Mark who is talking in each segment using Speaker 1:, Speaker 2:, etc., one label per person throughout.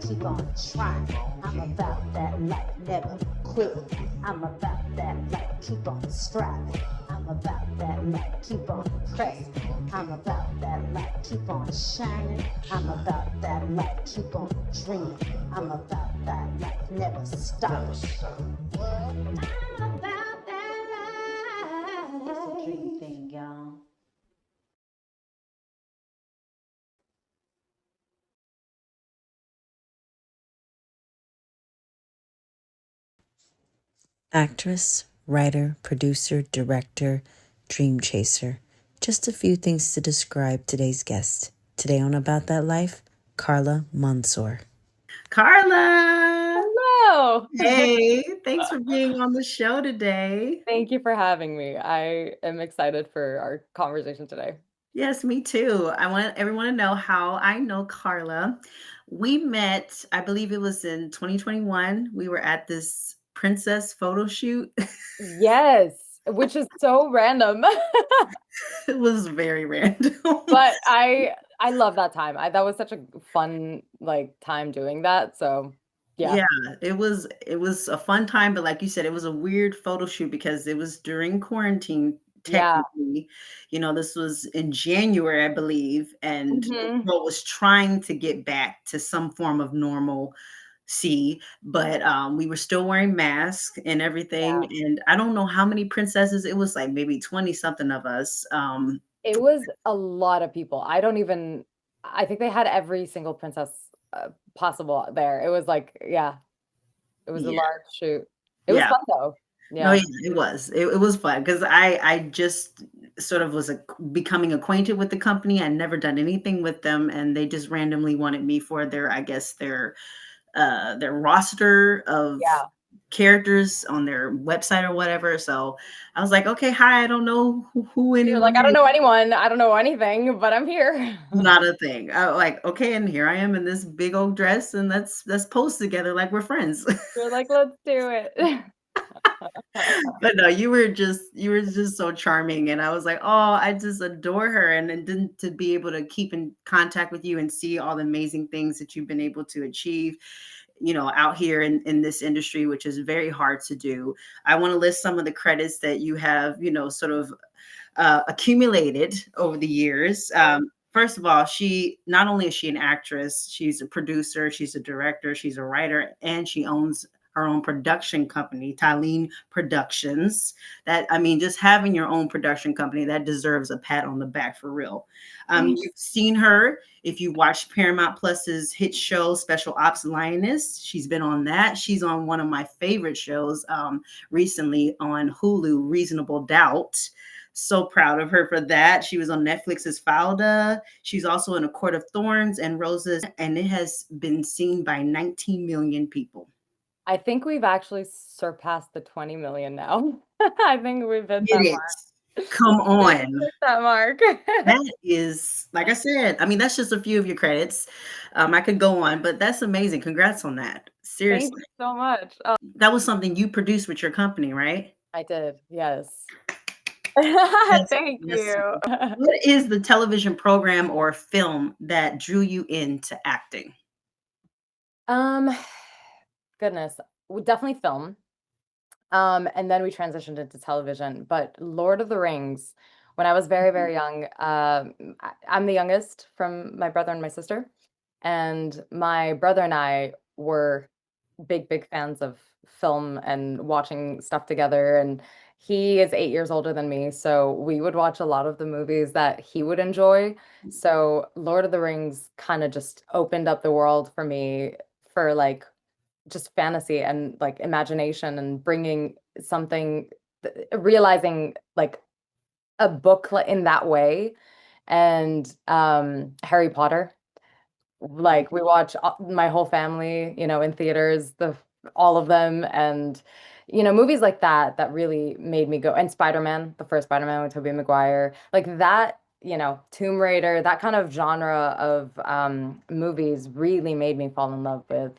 Speaker 1: keep on trying. I'm about that life, never quit. I'm about that life, keep on striving. I'm about that life, keep on pressing. I'm about that life, keep on shining. I'm about that life, keep on dreaming. I'm about that life, never stopping. I'm about that life. It's a dream thing, y'all.
Speaker 2: Actress, writer, producer, director, dream chaser. Just a few things to describe today's guest. Today on About That Life, Carla Mansour.
Speaker 3: Carla!
Speaker 4: Hello.
Speaker 3: Hey, thanks for being on the show today.
Speaker 4: Thank you for having me. I am excited for our conversation today.
Speaker 3: Yes, me too. I want everyone to know how I know Carla. We met, I believe it was in 2021. We were at this princess photo shoot.
Speaker 4: Yes, which is so random.
Speaker 3: It was very random.
Speaker 4: But I love that time. That was such a fun time doing that. So yeah.
Speaker 3: Yeah, it was a fun time, but like you said, it was a weird photo shoot because it was during quarantine,
Speaker 4: Yeah.
Speaker 3: technically. This was in January, I believe, and the
Speaker 4: Mhm.
Speaker 3: world was trying to get back to some form of normalcy, but we were still wearing masks and everything.
Speaker 4: Yeah.
Speaker 3: And I don't know how many princesses, it was like maybe 20 something of us.
Speaker 4: It was a lot of people. I think they had every single princess possible there. It was yeah, it was a
Speaker 3: Yeah,
Speaker 4: large shoot. It was
Speaker 3: yeah.
Speaker 4: fun though.
Speaker 3: No,
Speaker 4: Yeah.
Speaker 3: yeah, it was. It was fun because I just sort of was becoming acquainted with the company. I'd never done anything with them, and they just randomly wanted me for their, I guess, their roster of
Speaker 4: Yeah.
Speaker 3: characters on their website or whatever. So I was like, okay, hi, I don't know who
Speaker 4: You're
Speaker 3: anyone
Speaker 4: like, I don't
Speaker 3: is.
Speaker 4: know anyone. I don't know anything, but I'm here.
Speaker 3: Not a thing. I like, okay, and here I am in this big old dress, and let's pose together like we're friends.
Speaker 4: You're like, let's do it.
Speaker 3: But no, you were just so charming, and I was like, oh, I just adore her, and then to be able to keep in contact with you and see all the amazing things that you've been able to achieve, out here in this industry, which is very hard to do. I want to list some of the credits that you have, sort of accumulated over the years. First of all, she not only is she an actress, she's a producer, she's a director, she's a writer, and she owns her own production company, Tylene Productions. That I mean, just having your own production company that deserves a pat on the back for real. You've seen her if you watched Paramount Plus's hit show Special Ops Lioness. She's been on that. She's on one of my favorite shows recently on Hulu, Reasonable Doubt. So proud of her for that. She was on Netflix's FAUDA. She's also in A Court of Thorns and Roses, and it has been seen by 19 million people.
Speaker 4: I think we've actually surpassed the 20 million now. I think we've hit
Speaker 3: Get
Speaker 4: that
Speaker 3: it.
Speaker 4: mark.
Speaker 3: Come
Speaker 4: We've
Speaker 3: on.
Speaker 4: hit that mark.
Speaker 3: That is, like I said, I mean, that's just a few of your credits. I could go on, but that's amazing. Congrats on that.
Speaker 4: Thank
Speaker 3: Seriously.
Speaker 4: you so much. Oh,
Speaker 3: That was something you produced with your company, right?
Speaker 4: I did. Yes.
Speaker 3: That's
Speaker 4: Thank you.
Speaker 3: awesome. What is the television program or film that drew you into acting?
Speaker 4: Um, Goodness. Definitely film. And then we transitioned into television. But Lord of the Rings, when I was very,
Speaker 3: Mhm.
Speaker 4: very young, I'm the youngest from my brother and my sister. And my brother and I were big, big fans of film and watching stuff together. And he is 8 years older than me. So we would watch a lot of the movies that he would enjoy. So Lord of the Rings kind of just opened up the world for me for just fantasy and imagination and bringing something, realizing a book in that way. And Harry Potter, we watch my whole family, in theaters, all of them, and movies like that that really made me go. And Spider-Man, the first Spider-Man with Tobey Maguire, like that, Tomb Raider, that kind of genre of movies really made me fall in love with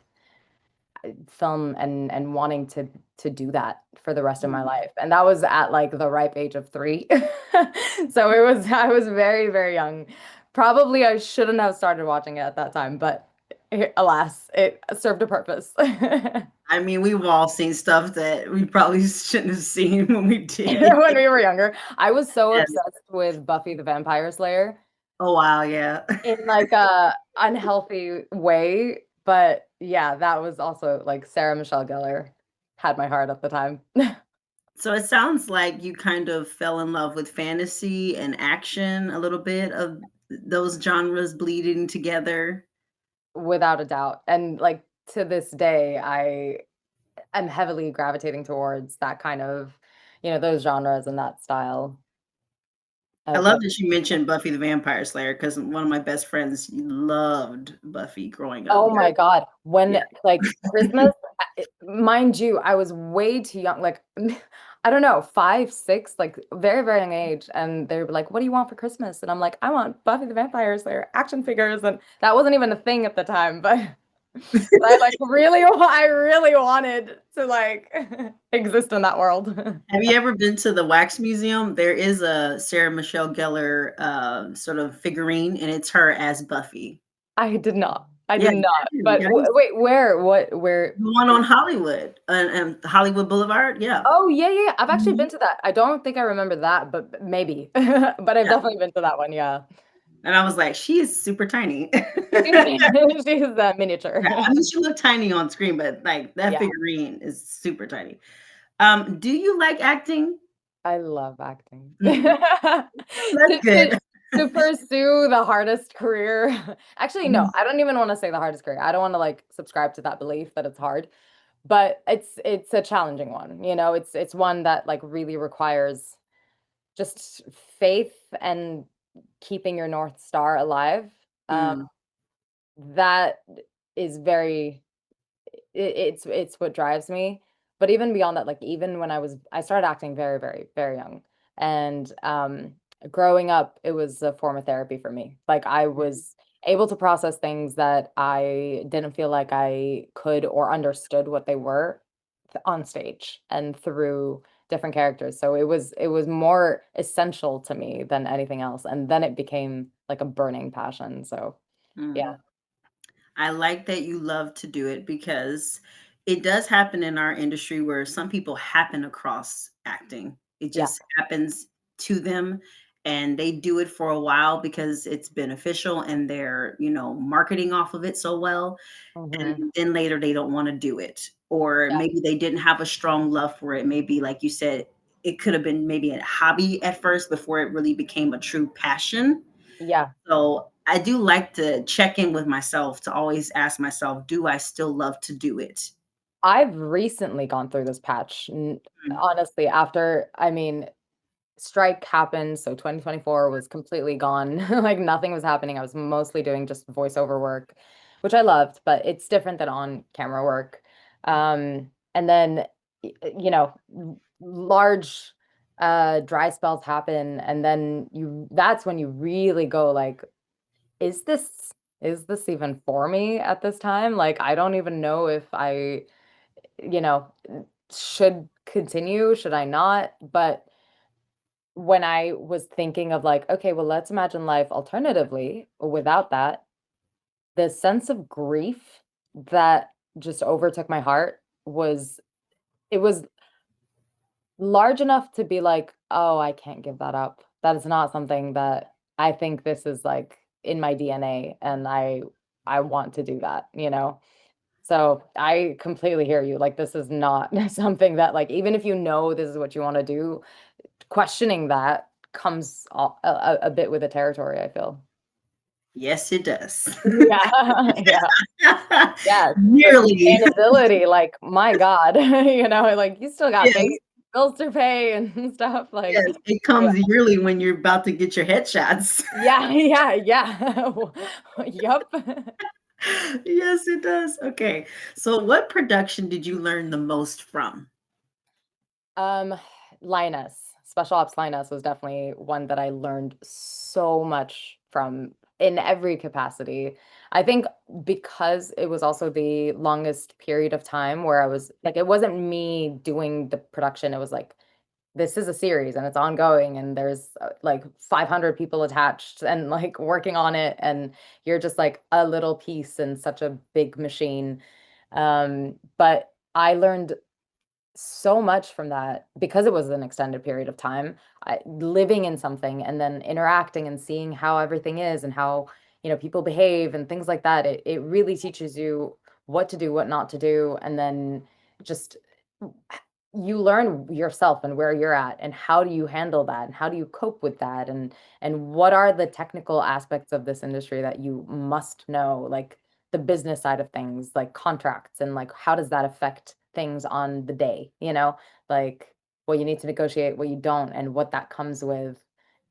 Speaker 4: film and wanting to do that for the rest of my life. And that was at the ripe age of 3. So I was very, very young. Probably I shouldn't have started watching it at that time, but alas, it served a purpose.
Speaker 3: I mean, we've all seen stuff that we probably shouldn't have seen when we did.
Speaker 4: When we were younger. I was so
Speaker 3: Yes.
Speaker 4: obsessed with Buffy the Vampire Slayer
Speaker 3: Oh, wow, yeah.
Speaker 4: in like a unhealthy way, but yeah, that was also like Sarah Michelle Gellar had my heart at the time.
Speaker 3: So it sounds like you kind of fell in love with fantasy and action, a little bit of those genres bleeding together.
Speaker 4: Without a doubt. And like to this day, I am heavily gravitating towards that kind of, those genres and that style
Speaker 3: I
Speaker 4: of
Speaker 3: love
Speaker 4: like,
Speaker 3: that you mentioned Buffy the Vampire Slayer because one of my best friends loved Buffy growing up.
Speaker 4: oh my God,
Speaker 3: Yeah.
Speaker 4: when like Christmas, mind you, I was way too young, like I don't know, 5, 6, like very, very young age. And they were like, what do you want for Christmas? And I'm like, I want Buffy the Vampire Slayer action figures. And that wasn't even a thing at the time, but I like I really wanted to like exist in that world.
Speaker 3: Have you ever been to the Wax Museum? There is a Sarah Michelle Gellar, sort of figurine, and it's her as Buffy.
Speaker 4: I did not. I
Speaker 3: Yeah,
Speaker 4: did
Speaker 3: you
Speaker 4: not.
Speaker 3: do,
Speaker 4: But
Speaker 3: yeah, you
Speaker 4: wait, where? What? Where?
Speaker 3: the one on Hollywood, and Hollywood Boulevard, yeah.
Speaker 4: Oh, yeah, yeah, yeah. I've actually
Speaker 3: Mhm,
Speaker 4: been to that. I don't think I remember that, but maybe. But I've
Speaker 3: yeah,
Speaker 4: definitely been to that one, yeah.
Speaker 3: and I was like, "She is super tiny."
Speaker 4: She's miniature.
Speaker 3: Yeah, I mean, she looked tiny on screen, but, like, that
Speaker 4: Yeah,
Speaker 3: figurine is super tiny. Do you like acting?
Speaker 4: I love acting.
Speaker 3: Mhm, that's
Speaker 4: To
Speaker 3: good.
Speaker 4: to to pursue the hardest career. Actually, no,
Speaker 3: Mhm,
Speaker 4: I don't even wanna say the hardest career. I don't wanna, like, subscribe to that belief that it's hard, but it's a challenging one, it's one that, like, really requires just faith and keeping your North Star alive. Um,
Speaker 3: mm,
Speaker 4: that is very it's what drives me. But even beyond that, like even when I started acting very, very, very young. And growing up, it was a form of therapy for me. Like I was able to process things that I didn't feel like I could or understood what they were on stage and through different characters. So it was more essential to me than anything else. And then it became like a burning passion. So yeah.
Speaker 3: mm. I like that you love to do it because it does happen in our industry where some people happen across acting. It
Speaker 4: Yeah.
Speaker 3: just happens to them and they do it for a while because it's beneficial and they're, marketing off of it so well.
Speaker 4: Hmm.
Speaker 3: And then later they don't want to do it. Or
Speaker 4: Yeah.
Speaker 3: maybe they didn't have a strong love for it. Maybe, like you said, it could have been maybe a hobby at first before it really became a true passion.
Speaker 4: Yeah.
Speaker 3: So I do like to check in with myself to always ask myself, do I still love to do it?
Speaker 4: I've recently gone through this patch.
Speaker 3: Mm,
Speaker 4: Honestly, after, I mean, strike happened, so 2024 was completely gone. Like nothing was happening. I was mostly doing just voiceover work, which I loved, but it's different than on camera work. And then, large dry spells happen, and then that's when you really go like, is this is this even for me at this time? Like I don't even know if I you know, should continue, should I not? But when I was thinking of like, okay, well, let's imagine life alternatively without that, the sense of grief that just overtook my heart it was large enough to be like, oh, I can't give that up. That is not something that I think this is like in my DNA and I want to do that. So I completely hear you. Like this is not something that like even if you know this is what you want to do, questioning that comes a bit with the territory, I feel.
Speaker 3: yes, it does.
Speaker 4: Yeah. Yeah. Yes. The
Speaker 3: Yearly.
Speaker 4: sustainability, like my God, like you still got
Speaker 3: Yes,
Speaker 4: bills to pay and stuff. Like,
Speaker 3: yes. It
Speaker 4: yeah.
Speaker 3: comes yearly when you're about to get your headshots.
Speaker 4: Yeah, yeah, yeah. Yup.
Speaker 3: Yes, it does. Okay. So what production did you learn the most from?
Speaker 4: Um, Linus, Special Ops Linus was definitely one that I learned so much from in every capacity. I think because it was also the longest period of time where I was like, it wasn't me doing the production, it was like this is a series and it's ongoing and there's like 500 people attached and like working on it, and you're just like a little piece in such a big machine. But I learned so much from that because it was an extended period of time. Living in something and then interacting and seeing how everything is and how, people behave and things like that. It really teaches you what to do, what not to do, and then just you learn yourself and where you're at and how do you handle that and how do you cope with that, and what are the technical aspects of this industry that you must know, like the business side of things, like contracts, and like how does that affect things on the day, like what you need to negotiate, what you don't, and what that comes with,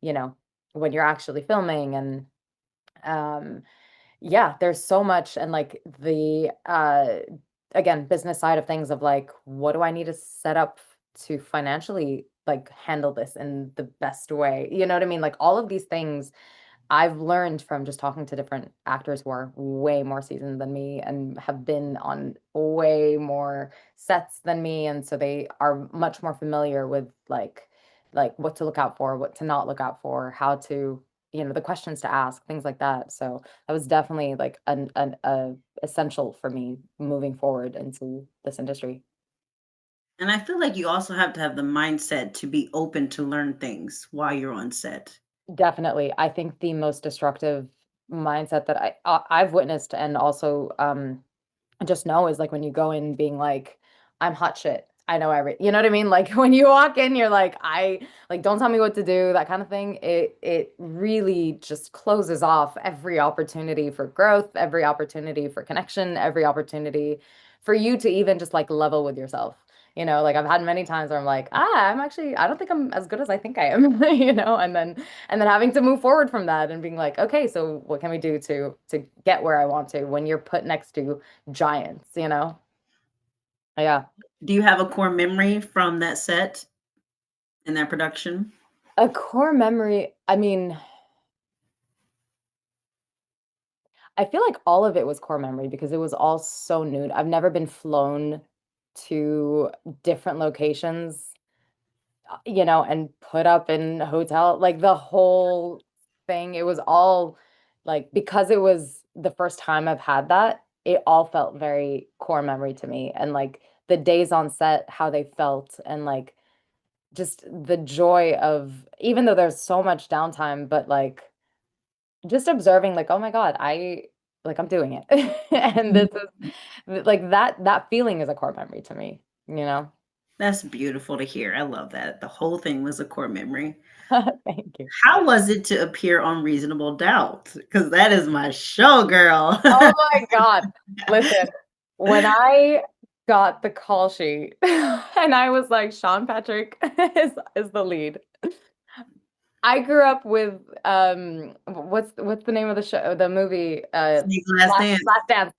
Speaker 4: you know, when you're actually filming. And um yeah, there's so much. And like the again, business side of things of like, what do I need to set up to financially like handle this in the best way? You know what I mean? Like all of these things I've learned from just talking to different actors who are way more seasoned than me and have been on way more sets than me. And so they are much more familiar with like what to look out for, what to not look out for, how to, the questions to ask, things like that. So that was definitely like a essential for me moving forward into this industry.
Speaker 3: And I feel like you also have to have the mindset to be open to learn things while you're on set.
Speaker 4: Definitely. I think the most destructive mindset that I've witnessed and also just know is like when you go in being like, I'm hot shit. I know you know what I mean? Like when you walk in, you're like, don't tell me what to do, that kind of thing. It really just closes off every opportunity for growth, every opportunity for connection, every opportunity for you to even just like level with yourself. Like I've had many times where I'm like, I don't think I'm as good as I think I am, and then having to move forward from that and being like, okay, so what can we do to get where I want to when you're put next to giants? Yeah.
Speaker 3: Do you have a core memory from that set and that production?
Speaker 4: A core memory, I mean, I feel like all of it was core memory because it was all so new. I've never been flown to different locations, and put up in a hotel, like the whole thing. It was all like, because it was the first time I've had that, it all felt very core memory to me. And like the days on set, how they felt, and like just the joy of, even though there's so much downtime, but like just observing like, oh my God, I'm doing it. And this is like that feeling is a core memory to me, you know?
Speaker 3: That's beautiful to hear. I love that. The whole thing was a core memory.
Speaker 4: Thank you.
Speaker 3: How was it to appear on Reasonable Doubt? Because that is my show, girl.
Speaker 4: Oh my God. Listen, when I got the call sheet and I was like, Sean Patrick is the lead. I grew up with what's the name of the show, the movie,
Speaker 3: Sneak Last Dance.
Speaker 4: Last Dance.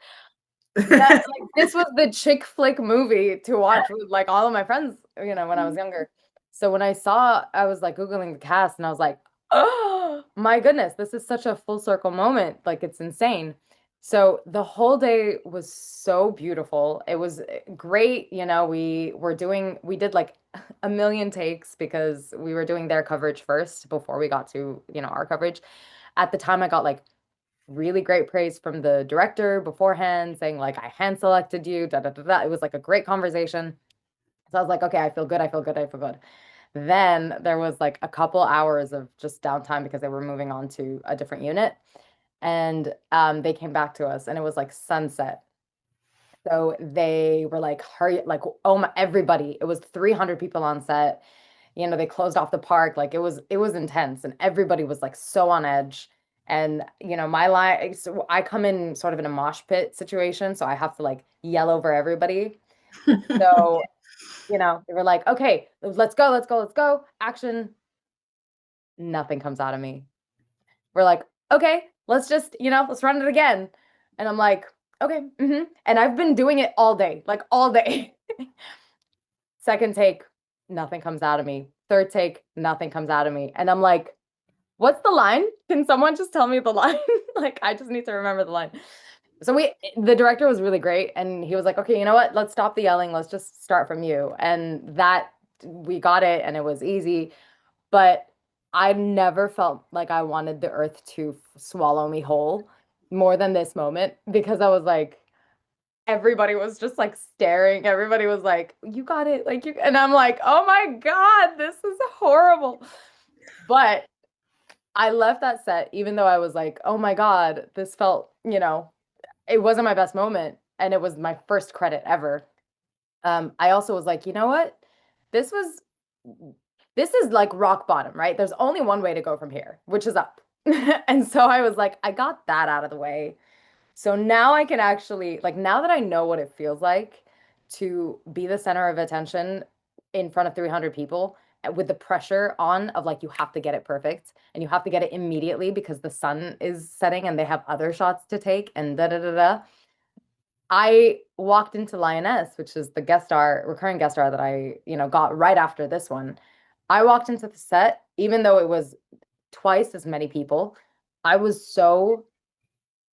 Speaker 4: That like this was the chick flick movie to watch with like all of my friends, when I was younger. So when I was like Googling the cast and I was like, oh my goodness, this is such a full circle moment. Like it's insane. So the whole day was so beautiful. It was great. We did like a million takes because we were doing their coverage first before we got to, our coverage. At the time I got like really great praise from the director beforehand, saying like, I hand selected you, da da da da. It was like a great conversation. So I was like, okay, I feel good, I feel good, I feel good. Then there was like a couple hours of just downtime because they were moving on to a different unit. And they came back to us and it was like sunset. So they were like, hurry, like, oh my, everybody, it was 300 people on set. They closed off the park. Like it was intense and everybody was like so on edge. And my line, so I come in sort of in a mosh pit situation, so I have to like yell over everybody. So, they were like, okay, let's go, let's go, let's go. Action. Nothing comes out of me. We're like, okay, let's just, let's run it again. And I'm like, okay. And I've been doing it all day, like all day. Second take, nothing comes out of me. Third take, nothing comes out of me. And I'm like, what's the line? Can someone just tell me the line? Like, I just need to remember the line. So the director was really great. And he was like, okay, you know what? Let's stop the yelling. Let's just start from you. And that we got it and it was easy. But I never felt like I wanted the earth to swallow me whole more than this moment, because I was like, everybody was just like staring. Everybody was like, "You got it." Like, and I'm like, "Oh my God, this is horrible." But I left that set even though I was like, "Oh my God, this felt, it wasn't my best moment and it was my first credit ever." I also was like, "You know what? This was this is like rock bottom, right? There's only one way to go from here, which is up." And so I was like, I got that out of the way. So now I can actually, like, now that I know what it feels like to be the center of attention in front of 300 people, with the pressure on of like, you have to get it perfect and you have to get it immediately because the sun is setting and they have other shots to take and da da da da. I walked into Lioness, which is the recurring guest star that I, got right after this one. I walked into the set, even though it was twice as many people. I was so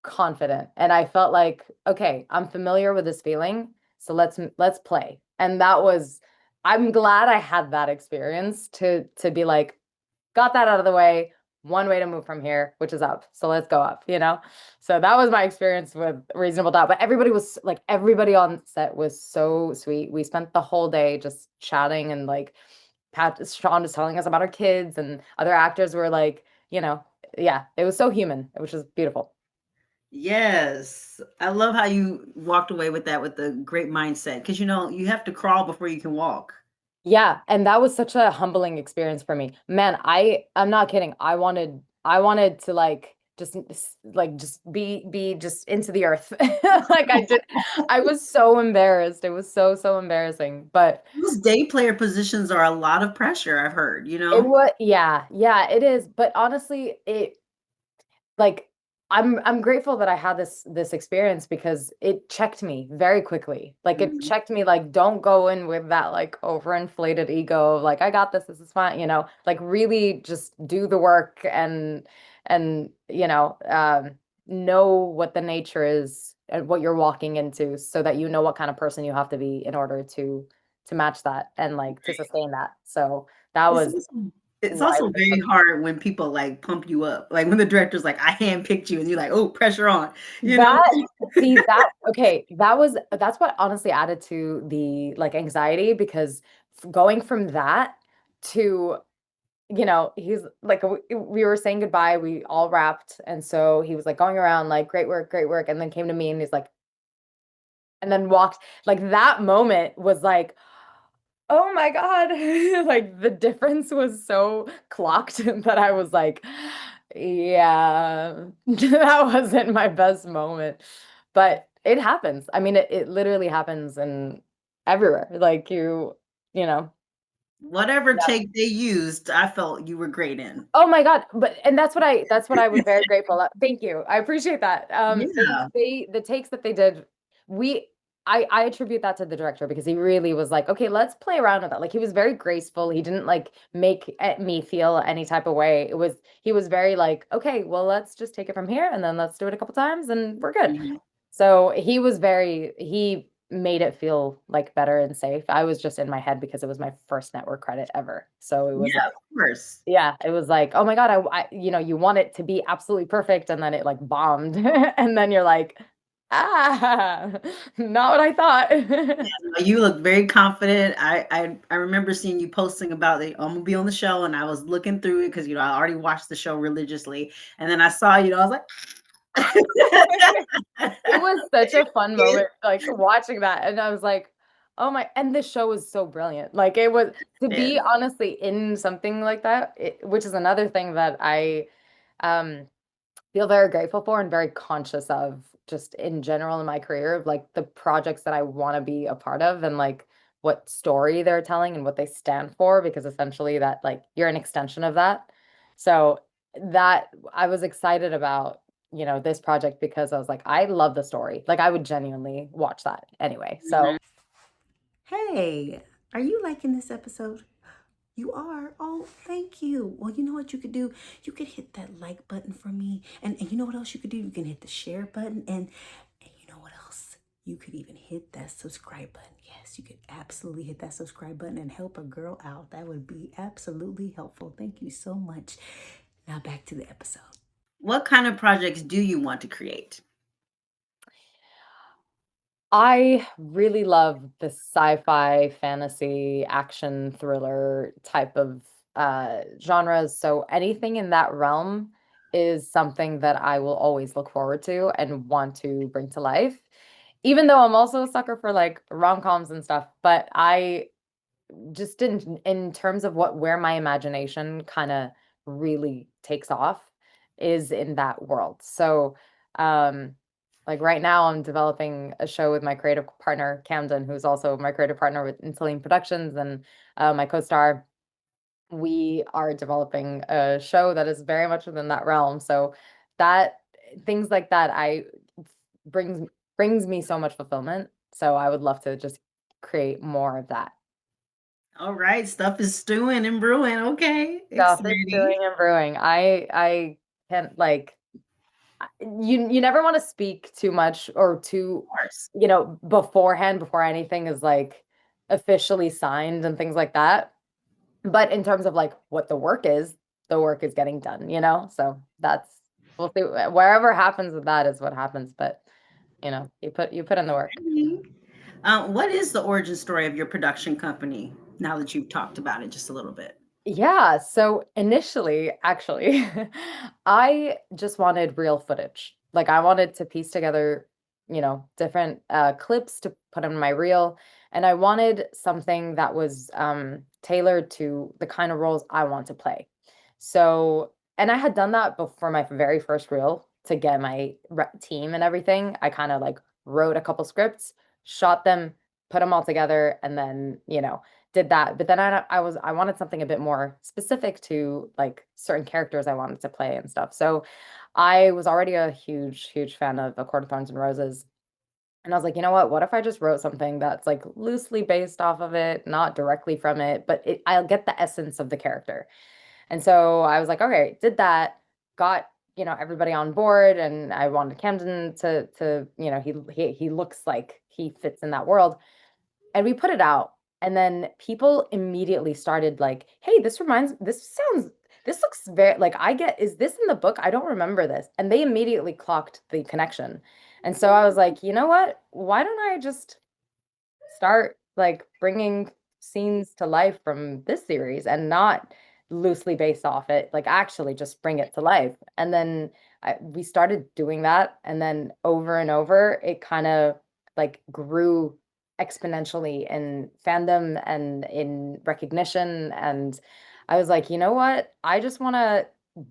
Speaker 4: confident and I felt like, okay, I'm familiar with this feeling, so let's play. And I'm glad I had that experience to be like, got that out of the way, one way to move from here, which is up, so let's go up. So that was my experience with Reasonable Doubt. But everybody on set was so sweet. We spent the whole day just chatting, and like Sean was telling us about our kids, and other actors were like, yeah, it was so human, which was beautiful.
Speaker 3: Yes. I love how you walked away with that with a great mindset because you have to crawl before you can walk.
Speaker 4: Yeah, and that was such a humbling experience for me. Man, I'm not kidding. I wanted to like just be just into the earth. Like I was so embarrassed. It was so embarrassing. But
Speaker 3: Those day player positions are a lot of pressure, I've heard,
Speaker 4: yeah, it is. But honestly, like I'm grateful that I had this experience because it checked me very quickly. Like it
Speaker 3: Mhm.
Speaker 4: checked me, like, don't go in with that like overinflated ego of like, I got this is fine. Like really just do the work and know what the nature is and what you're walking into, so that you know what kind of person you have to be in order to match that and like to sustain that. So that
Speaker 3: It's
Speaker 4: was
Speaker 3: also it's
Speaker 4: why
Speaker 3: also very hard when people, like, pump you up, like, when the director's like, "I handpicked you," and you're like, "Oh, pressure on," you know?
Speaker 4: That see, that okay, that's what honestly added to the, like, anxiety, because going from that to, he's like, we were saying goodbye, we all wrapped, and so he was, like, going around, like, great work," and then came to me and he's like, and then walked, like, that moment was like, oh my God. Like, the difference was so clocked that I was like, yeah, that wasn't my best moment. But it happens. I mean, it literally happens in everywhere. Like you know.
Speaker 3: Whatever
Speaker 4: Yeah.
Speaker 3: take they used, I felt you were great in.
Speaker 4: Oh my God. But and that's what I was very grateful. Thank you. I appreciate that.
Speaker 3: Yeah.
Speaker 4: The takes that they did, we I attribute that to the director, because he really was like, okay, let's play around with that. Like, he was very graceful. He didn't like make me feel any type of way. He was very like, okay, well, let's just take it from here and then let's do it a couple times and we're good.
Speaker 3: Mhm.
Speaker 4: So he made it feel like better and safe. I was just in my head because it was my first network credit ever. So it was
Speaker 3: Yeah,
Speaker 4: like,
Speaker 3: of course.
Speaker 4: yeah, it was like, "Oh my God, you want it to be absolutely perfect," and then it, like, bombed, and then you're like, "Ah, not what I thought."
Speaker 3: You look very confident. I remember seeing you posting about the I'm gonna be on the show, and I was looking through it because I already watched the show religiously, and then I saw I was like,
Speaker 4: It was such a fun moment, like, watching that, and I was like, "Oh my," and the show was so brilliant. Like, it was, to
Speaker 3: yeah.
Speaker 4: be honestly in something like that, which is another thing that I, um feel very grateful for and very conscious of, just in general in my career, of like the projects that I want to be a part of, and like what story they're telling and what they stand for, because essentially that, like, you're an extension of that. So that I was excited about, this project, because I was like, I love the story. Like, I would genuinely watch that anyway.
Speaker 3: Mhm.
Speaker 4: So
Speaker 2: Hey, are you liking this episode? You are? Oh, thank you. Well, you know what you could do? You could hit that like button for me. And you know what else you could do? You can hit the share button. And you know what else? you could even hit that subscribe button. Yes, you could absolutely hit that subscribe button and help a girl out. That would be absolutely helpful. Thank you so much. Now back to the episode.
Speaker 3: What kind of projects do you want to create?
Speaker 4: I really love the sci-fi, fantasy, action, thriller type of genres. So anything in that realm is something that I will always look forward to and want to bring to life. Even though I'm also a sucker for like rom-coms and stuff, but I just in terms of where my imagination kind of really takes off is in that world. So, um, like right now, I'm developing a show with my creative partner Camden, who's also my creative partner with Insuline Productions, and my co-star. We are developing a show that is very much within that realm. So that things like that, I brings brings me so much fulfillment. So I would love to just create more of that.
Speaker 3: All right, stuff is stewing and brewing. Okay,
Speaker 4: Stuff is
Speaker 3: exciting.
Speaker 4: brewing and brewing. I can't like you never want to speak too much or too,
Speaker 3: Of course.
Speaker 4: beforehand before anything is like officially signed and things like that. But in terms of like what the work is getting done, you know? So that's we'll see wherever happens with that is what happens. But you put in the work.
Speaker 3: What is the origin story of your production company now that you've talked about it just a little bit?
Speaker 4: Yeah, so initially, actually, I just wanted real footage. Like I wanted to piece together, different clips to put in my reel, and I wanted something that was tailored to the kind of roles I want to play. So, and I had done that before my very first reel to get my team and everything. I kind of like wrote a couple scripts, shot them, put them all together, and then, did that. But then I wanted something a bit more specific to like certain characters I wanted to play and stuff. So I was already a huge, huge fan of A Court of Thorns and Roses. And I was like, you know what? What if I just wrote something that's like loosely based off of it, not directly from it, but I'll get the essence of the character. And so I was like, okay, did that, got, everybody on board, and I wanted Camden to, he looks like he fits in that world. And we put it out, and then people immediately started like, "Hey, this looks very like is this in the book? I don't remember this." And they immediately clocked the connection. And so I was like, "You know what? Why don't I just start like bringing scenes to life from this series and not loosely based off it, like actually just bring it to life." And then we started doing that, and then over and over it kind of like grew exponentially in fandom and in recognition. And I was like, you know what, I just want to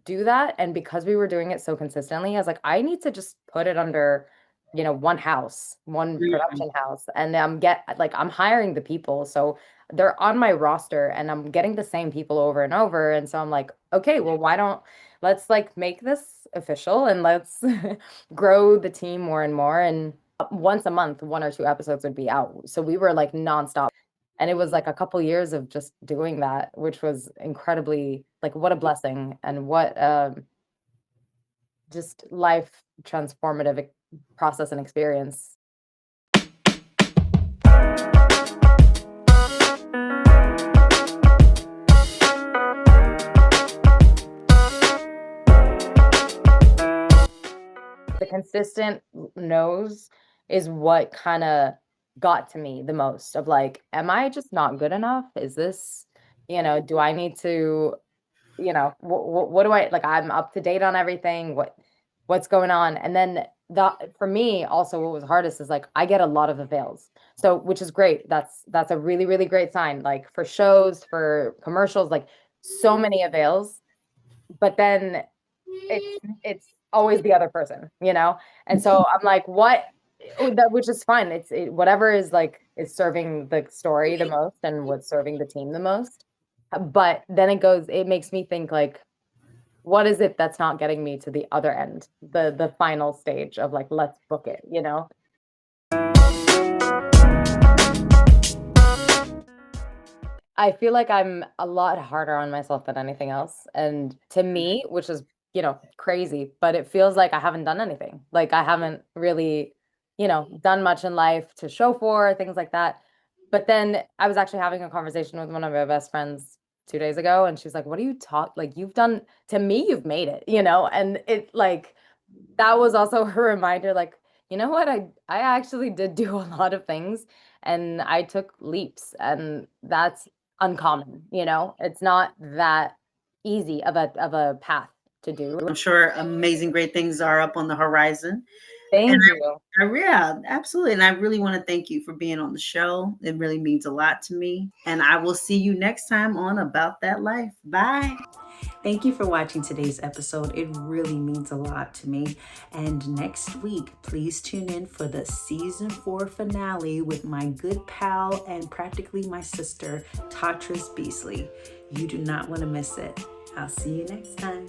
Speaker 4: do that. And because we were doing it so consistently, I was like, I need to just put it under one house, one
Speaker 3: Mm.
Speaker 4: production house, and I'm hiring the people, so they're on my roster, and I'm getting the same people over and over. And so I'm like, okay, well, why don't let's like make this official, and let's grow the team more and more. And once a month, one or two episodes would be out. So we were like nonstop. And it was like a couple years of just doing that, which was incredibly like what a blessing and what just life transformative process and experience. The consistent no's is what kind of got to me the most of like, am I just not good enough? Is this, do I need to, what do I like? I'm up to date on everything. What's going on? And then for me also what was hardest is like I get a lot of avails. So which is great. That's a really, really great sign. Like for shows, for commercials, like so many avails. But then it's always the other person, And so I'm like, what? Oh, that which is fine. Whatever is like is serving the story the most and what's serving the team the most. But then it makes me think like, what is it that's not getting me to the other end, the final stage of like, let's book it? I feel like I'm a lot harder on myself than anything else. And to me, which is, crazy, but it feels like I haven't done anything. Like I haven't really done much in life to show for, things like that. But then I was actually having a conversation with one of my best friends 2 days ago, and she's like, "What are you like, you've done to me, you've made it, And it like that was also her reminder, like, you know what? I actually did do a lot of things and I took leaps, and that's uncommon, It's not that easy of a path to do.
Speaker 3: I'm sure amazing, great things are up on the horizon. And
Speaker 4: Thank you.
Speaker 3: yeah, absolutely. And I really want to thank you for being on the show. It really means a lot to me. And I will see you next time on About That Life. Bye.
Speaker 2: Thank you for watching today's episode. It really means a lot to me. And next week, please tune in for the season 4 finale with my good pal and practically my sister, Tatris Beasley. You do not want to miss it. I'll see you next time.